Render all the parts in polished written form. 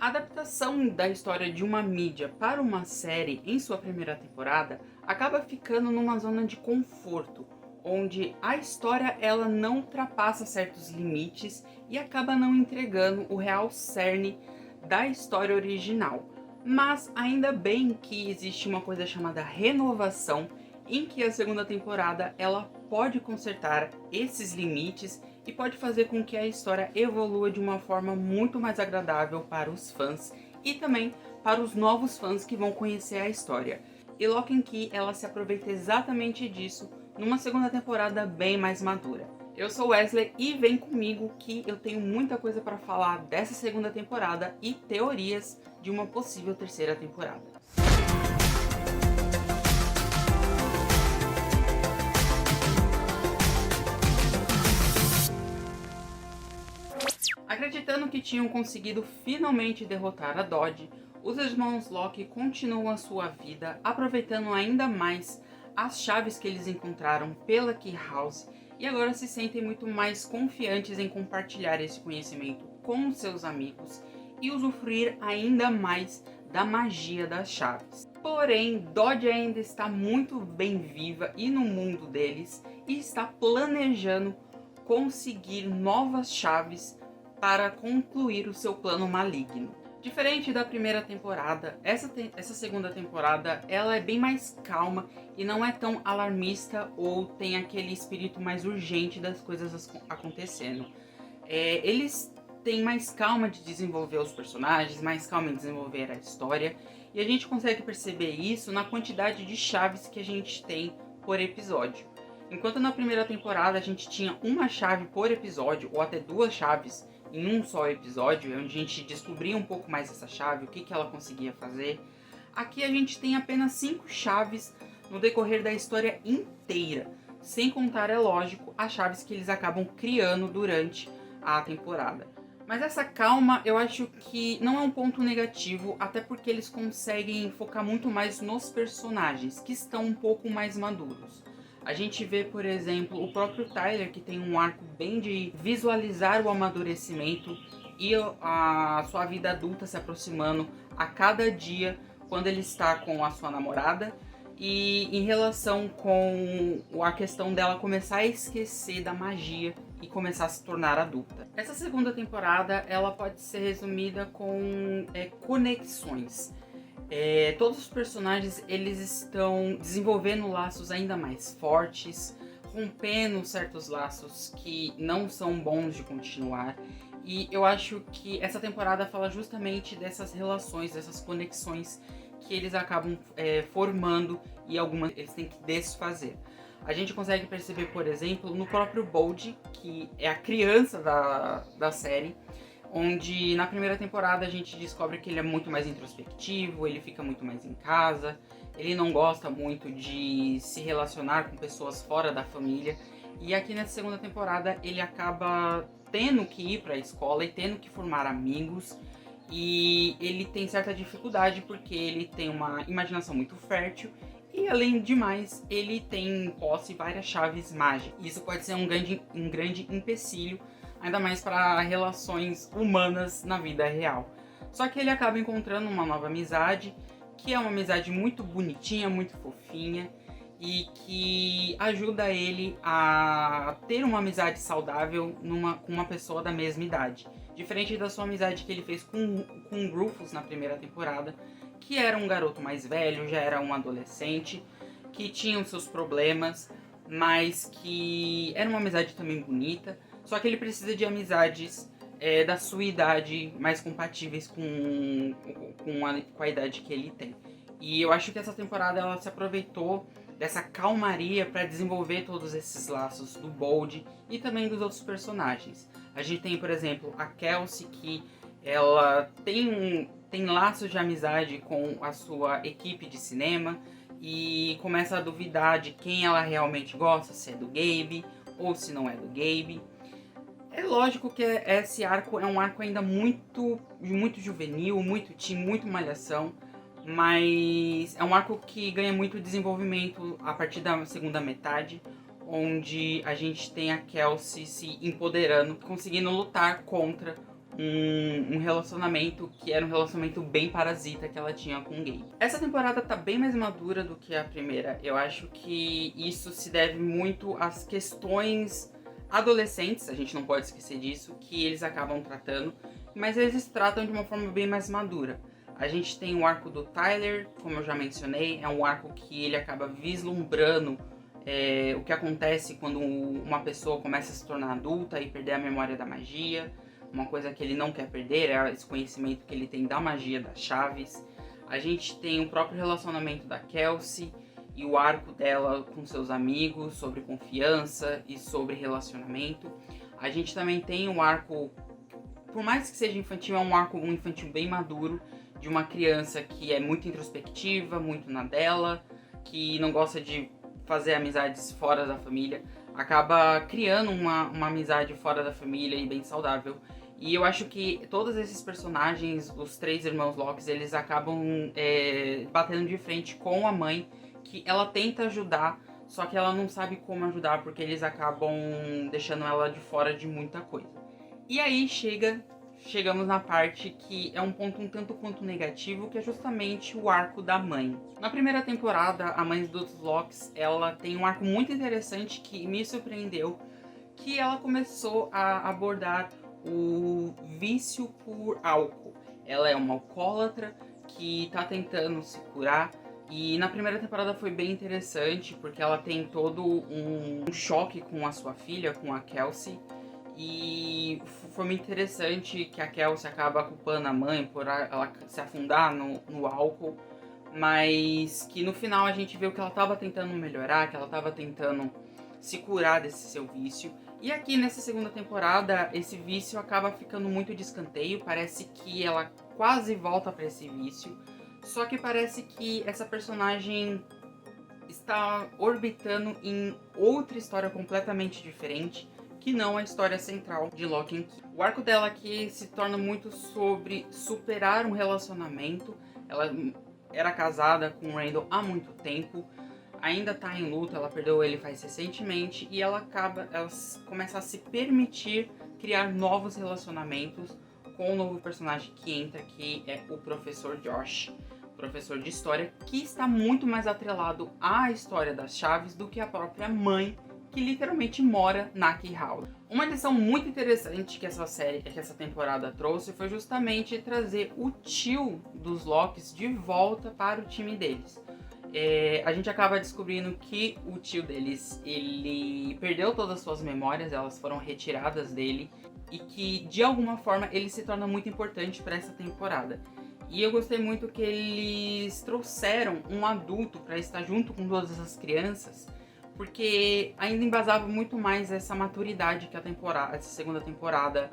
A adaptação da história de uma mídia para uma série em sua primeira temporada acaba ficando numa zona de conforto, onde a história ela não ultrapassa certos limites e acaba não entregando o real cerne da história original. Mas ainda bem que existe uma coisa chamada renovação, em que a segunda temporada ela pode consertar esses limites e pode fazer com que a história evolua de uma forma muito mais agradável para os fãs e também para os novos fãs que vão conhecer a história. E Lock and Key ela se aproveita exatamente disso numa segunda temporada bem mais madura. Eu sou Wesley e vem comigo que eu tenho muita coisa para falar dessa segunda temporada e teorias de uma possível terceira temporada. Acreditando que tinham conseguido finalmente derrotar a Dodge, os irmãos Locke continuam a sua vida, aproveitando ainda mais as chaves que eles encontraram pela Key House e agora se sentem muito mais confiantes em compartilhar esse conhecimento com seus amigos e usufruir ainda mais da magia das chaves. Porém, Dodge ainda está muito bem viva e no mundo deles e está planejando conseguir novas chaves para concluir o seu plano maligno. Diferente da primeira temporada, essa segunda temporada ela é bem mais calma e não é tão alarmista ou tem aquele espírito mais urgente das coisas acontecendo. Eles têm mais calma de desenvolver os personagens, mais calma em desenvolver a história e a gente consegue perceber isso na quantidade de chaves que a gente tem por episódio. Enquanto na primeira temporada a gente tinha uma chave por episódio ou até duas chaves em um só episódio, onde a gente descobria um pouco mais essa chave, o que ela conseguia fazer. Aqui a gente tem apenas 5 chaves no decorrer da história inteira, sem contar, é lógico, as chaves que eles acabam criando durante a temporada. Mas essa calma eu acho que não é um ponto negativo, até porque eles conseguem focar muito mais nos personagens, que estão um pouco mais maduros. A gente vê, por exemplo, o próprio Tyler, que tem um arco bem de visualizar o amadurecimento e a sua vida adulta se aproximando a cada dia quando ele está com a sua namorada e em relação com a questão dela começar a esquecer da magia e começar a se tornar adulta. Essa segunda temporada ela pode ser resumida com conexões. Todos os personagens eles estão desenvolvendo laços ainda mais fortes, rompendo certos laços que não são bons de continuar. E eu acho que essa temporada fala justamente dessas relações, dessas conexões que eles acabam formando e algumas eles têm que desfazer. A gente consegue perceber, por exemplo, no próprio Bold, que é a criança da série, onde na primeira temporada a gente descobre que ele é muito mais introspectivo, ele fica muito mais em casa, ele não gosta muito de se relacionar com pessoas fora da família. E aqui nessa segunda temporada ele acaba tendo que ir para a escola e tendo que formar amigos. E ele tem certa dificuldade porque ele tem uma imaginação muito fértil e, além de mais, ele tem em posse várias chaves mágicas. Isso pode ser um grande empecilho, ainda mais para relações humanas na vida real. Só que ele acaba encontrando uma nova amizade, que é uma amizade muito bonitinha, muito fofinha, e que ajuda ele a ter uma amizade saudável com uma pessoa da mesma idade. Diferente da sua amizade que ele fez com o Rufus na primeira temporada, que era um garoto mais velho, já era um adolescente, que tinha os seus problemas, mas que era uma amizade também bonita. Só que ele precisa de amizades da sua idade, mais compatíveis com a idade que ele tem. E eu acho que essa temporada ela se aproveitou dessa calmaria para desenvolver todos esses laços do Bold e também dos outros personagens. A gente tem, por exemplo, a Kelsey, que ela tem laços de amizade com a sua equipe de cinema e começa a duvidar de quem ela realmente gosta, se é do Gabe ou se não é do Gabe. É lógico que esse arco é um arco ainda muito juvenil, muito teen, muito malhação, mas é um arco que ganha muito desenvolvimento a partir da segunda metade, onde a gente tem a Kelsey se empoderando, conseguindo lutar contra um relacionamento que era um relacionamento bem parasita que ela tinha com o Gabe. Essa temporada tá bem mais madura do que a primeira. Eu acho que isso se deve muito às questões adolescentes, a gente não pode esquecer disso, que eles acabam tratando, mas eles tratam de uma forma bem mais madura. A gente tem o arco do Tyler, como eu já mencionei, é um arco que ele acaba vislumbrando o que acontece quando uma pessoa começa a se tornar adulta e perder a memória da magia. Uma coisa que ele não quer perder é esse conhecimento que ele tem da magia das chaves. A gente tem o próprio relacionamento da Kelsey e o arco dela com seus amigos, sobre confiança e sobre relacionamento. A gente também tem um arco, por mais que seja infantil, é um infantil bem maduro, de uma criança que é muito introspectiva, muito na dela, que não gosta de fazer amizades fora da família, acaba criando uma amizade fora da família e bem saudável. E eu acho que todos esses personagens, os três irmãos Locke, eles acabam batendo de frente com a mãe, que ela tenta ajudar, só que ela não sabe como ajudar, porque eles acabam deixando ela de fora de muita coisa. E aí chegamos na parte que é um ponto um tanto quanto negativo, que é justamente o arco da mãe. Na primeira temporada, a mãe dos Locks, ela tem um arco muito interessante que me surpreendeu, que ela começou a abordar o vício por álcool. Ela é uma alcoólatra que tá tentando se curar, e na primeira temporada foi bem interessante, porque ela tem todo um choque com a sua filha, com a Kelsey, e foi muito interessante que a Kelsey acaba culpando a mãe por ela se afundar no álcool, mas que no final a gente viu que ela estava tentando melhorar, que ela estava tentando se curar desse seu vício. E aqui nessa segunda temporada, esse vício acaba ficando muito de escanteio, parece que ela quase volta para esse vício, só que parece que essa personagem está orbitando em outra história completamente diferente, que não a história central de Locke and Key. O arco dela aqui se torna muito sobre superar um relacionamento. Ela era casada com o Randall há muito tempo, ainda tá em luto, ela perdeu ele faz recentemente, e ela começa a se permitir criar novos relacionamentos com o novo personagem que entra, que é o professor Josh, professor de história, que está muito mais atrelado à história das chaves do que a própria mãe, que literalmente mora na Key House. Uma lição muito interessante que essa temporada trouxe foi justamente trazer o tio dos Locks de volta para o time deles. A gente acaba descobrindo que o tio deles, ele perdeu todas as suas memórias, elas foram retiradas dele, e que de alguma forma ele se torna muito importante para essa temporada. E eu gostei muito que eles trouxeram um adulto para estar junto com todas essas crianças, porque ainda embasava muito mais essa maturidade que essa segunda temporada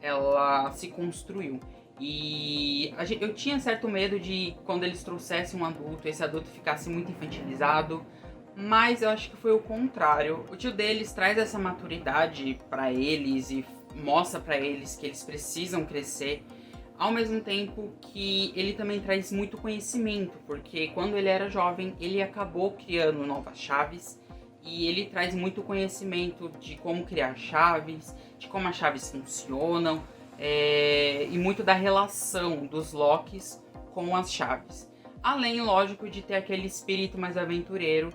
ela se construiu. E eu tinha certo medo de quando eles trouxessem um adulto, esse adulto ficasse muito infantilizado, mas eu acho que foi o contrário. O tio deles traz essa maturidade para eles e mostra para eles que eles precisam crescer, ao mesmo tempo que ele também traz muito conhecimento, porque quando ele era jovem ele acabou criando novas chaves, e ele traz muito conhecimento de como criar chaves, de como as chaves funcionam, e muito da relação dos Locks com as chaves. Além, lógico, de ter aquele espírito mais aventureiro,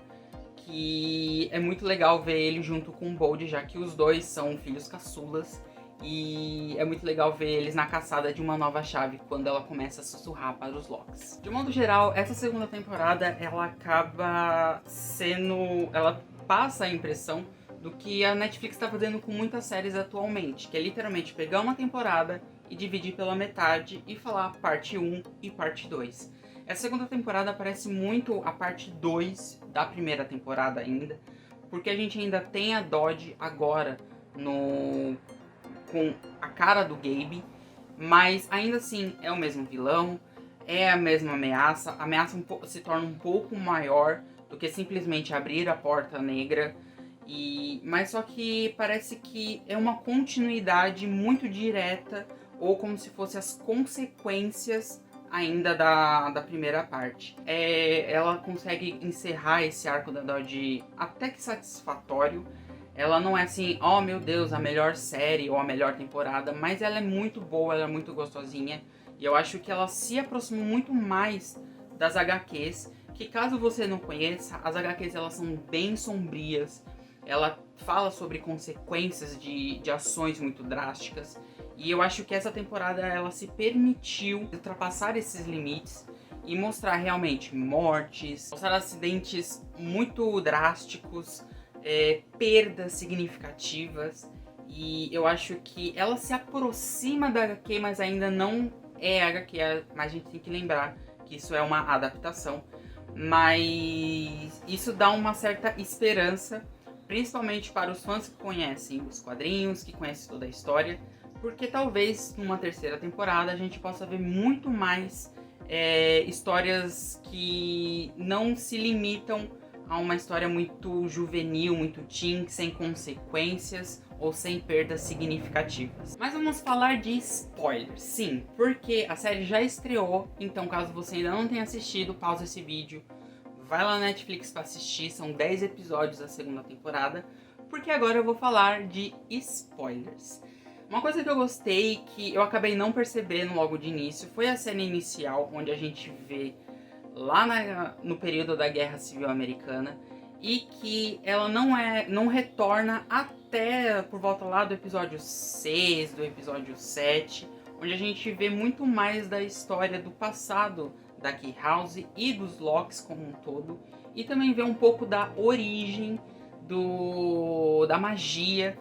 que é muito legal ver ele junto com o Bold, já que os dois são filhos caçulas, e é muito legal ver eles na caçada de uma nova chave quando ela começa a sussurrar para os Locks. De modo geral, essa segunda temporada ela acaba sendo... ela passa a impressão do que a Netflix está fazendo com muitas séries atualmente, que é literalmente pegar uma temporada e dividir pela metade e falar parte 1 e parte 2. Essa segunda temporada parece muito a parte 2 da primeira temporada ainda, porque a gente ainda tem a Dodge agora com a cara do Gabe, mas ainda assim é o mesmo vilão, é a mesma ameaça. A ameaça se torna um pouco maior do que simplesmente abrir a porta negra, mas só que parece que é uma continuidade muito direta, ou como se fosse as consequências ainda da primeira parte. Ela consegue encerrar esse arco da Dodge até que satisfatório. Ela não é assim, oh meu Deus, a melhor série ou a melhor temporada, mas ela é muito boa, ela é muito gostosinha. E eu acho que ela se aproxima muito mais das HQs, que caso você não conheça, as HQs elas são bem sombrias. Ela fala sobre consequências de ações muito drásticas. E eu acho que essa temporada ela se permitiu ultrapassar esses limites e mostrar realmente mortes, mostrar acidentes muito drásticos, perdas significativas. E eu acho que ela se aproxima da HQ, mas ainda não é HQ, mas a gente tem que lembrar que isso é uma adaptação. Mas isso dá uma certa esperança, principalmente para os fãs que conhecem os quadrinhos, que conhecem toda a história, porque talvez numa terceira temporada a gente possa ver muito mais histórias que não se limitam a uma história muito juvenil, muito teen, sem consequências ou sem perdas significativas. Mas vamos falar de spoilers, sim, porque a série já estreou, então caso você ainda não tenha assistido, pausa esse vídeo, vai lá na Netflix para assistir, são 10 episódios da segunda temporada, porque agora eu vou falar de spoilers. Uma coisa que eu gostei, que eu acabei não percebendo logo de início, foi a cena inicial, onde a gente vê lá no período da Guerra Civil Americana, e que ela não retorna até por volta lá do episódio 6, do episódio 7, onde a gente vê muito mais da história do passado da Key House e dos Locks como um todo, e também vê um pouco da origem da magia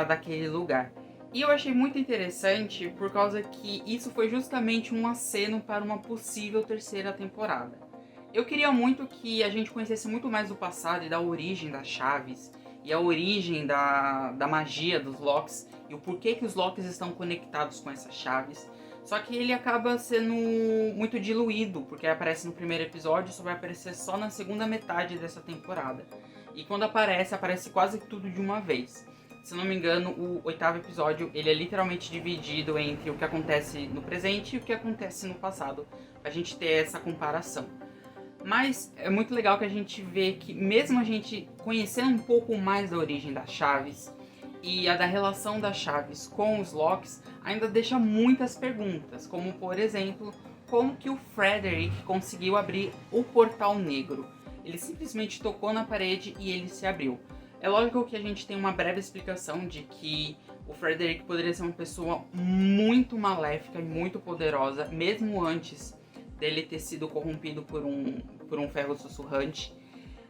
daquele lugar. E eu achei muito interessante por causa que isso foi justamente um aceno para uma possível terceira temporada. Eu queria muito que a gente conhecesse muito mais do passado e da origem das chaves, e a origem da magia dos Locks, e o porquê que os Locks estão conectados com essas chaves. Só que ele acaba sendo muito diluído, porque aparece no primeiro episódio, só vai aparecer só na segunda metade dessa temporada. E quando aparece quase tudo de uma vez. Se não me engano, o 8º episódio, ele é literalmente dividido entre o que acontece no presente e o que acontece no passado, pra gente ter essa comparação. Mas é muito legal que a gente vê que mesmo a gente conhecendo um pouco mais da origem das chaves e a da relação das chaves com os Locks, ainda deixa muitas perguntas, como por exemplo, como que o Frederick conseguiu abrir o portal negro? Ele simplesmente tocou na parede e ele se abriu. É lógico que a gente tem uma breve explicação de que o Frederick poderia ser uma pessoa muito maléfica e muito poderosa, mesmo antes dele ter sido corrompido por um ferro sussurrante.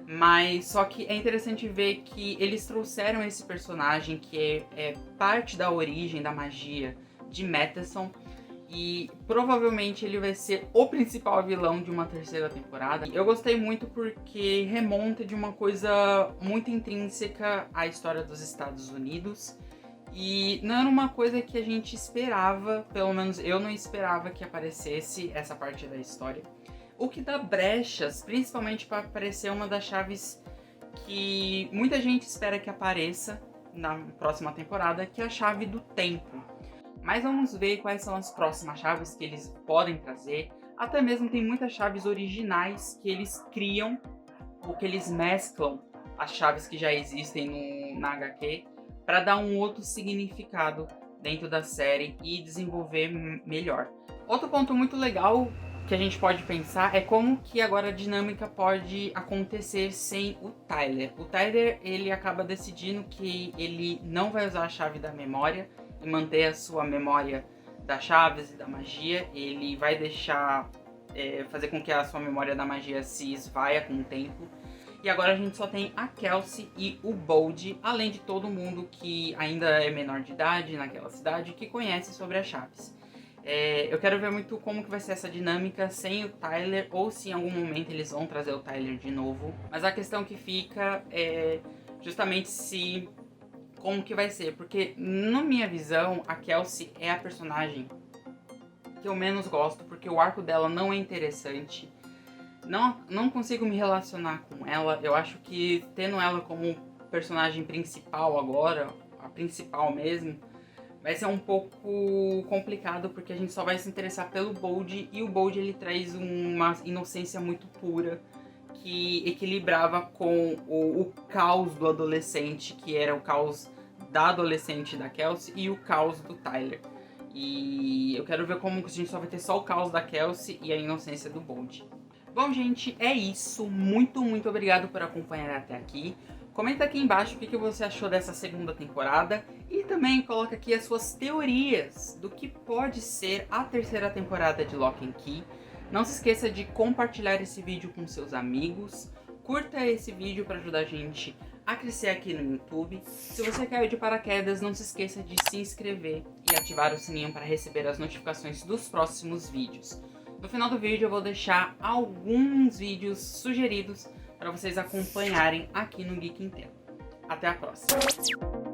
Mas só que é interessante ver que eles trouxeram esse personagem que é parte da origem da magia de Matheson, e provavelmente ele vai ser o principal vilão de uma terceira temporada. Eu gostei muito porque remonta de uma coisa muito intrínseca à história dos Estados Unidos. E não era uma coisa que a gente esperava, pelo menos eu não esperava que aparecesse essa parte da história. O que dá brechas, principalmente para aparecer uma das chaves que muita gente espera que apareça na próxima temporada, que é a chave do tempo. Mas vamos ver quais são as próximas chaves que eles podem trazer. Até mesmo tem muitas chaves originais que eles criam, ou que eles mesclam as chaves que já existem na HQ, para dar um outro significado dentro da série e desenvolver melhor. Outro ponto muito legal que a gente pode pensar é como que agora a dinâmica pode acontecer sem o Tyler. O Tyler, ele acaba decidindo que ele não vai usar a chave da memória e manter a sua memória das chaves e da magia. Ele vai deixar fazer com que a sua memória da magia se esvaia com o tempo. E agora a gente só tem a Kelsey e o Bold, além de todo mundo que ainda é menor de idade naquela cidade, que conhece sobre as chaves. Eu quero ver muito como que vai ser essa dinâmica sem o Tyler, ou se em algum momento eles vão trazer o Tyler de novo. Mas a questão que fica é justamente como que vai ser, porque na minha visão a Kelsey é a personagem que eu menos gosto, porque o arco dela não é interessante. Não consigo me relacionar com ela. Eu acho que tendo ela como personagem principal agora, a principal mesmo, vai ser um pouco complicado, porque a gente só vai se interessar pelo Bold, e o Bold ele traz uma inocência muito pura, que equilibrava com o caos do adolescente, que era o caos da adolescente da Kelsey e o caos do Tyler. E eu quero ver como que a gente só vai ter só o caos da Kelsey e a inocência do Bond. Bom, gente, é isso. Muito obrigado por acompanhar até aqui. Comenta aqui embaixo o que você achou dessa segunda temporada e também coloca aqui as suas teorias do que pode ser a terceira temporada de Lock and Key. Não se esqueça de compartilhar esse vídeo com seus amigos. Curta esse vídeo para ajudar a gente a crescer aqui no YouTube. Se você caiu de paraquedas, não se esqueça de se inscrever e ativar o sininho para receber as notificações dos próximos vídeos. No final do vídeo eu vou deixar alguns vídeos sugeridos para vocês acompanharem aqui no Geek em Tela. Até a próxima!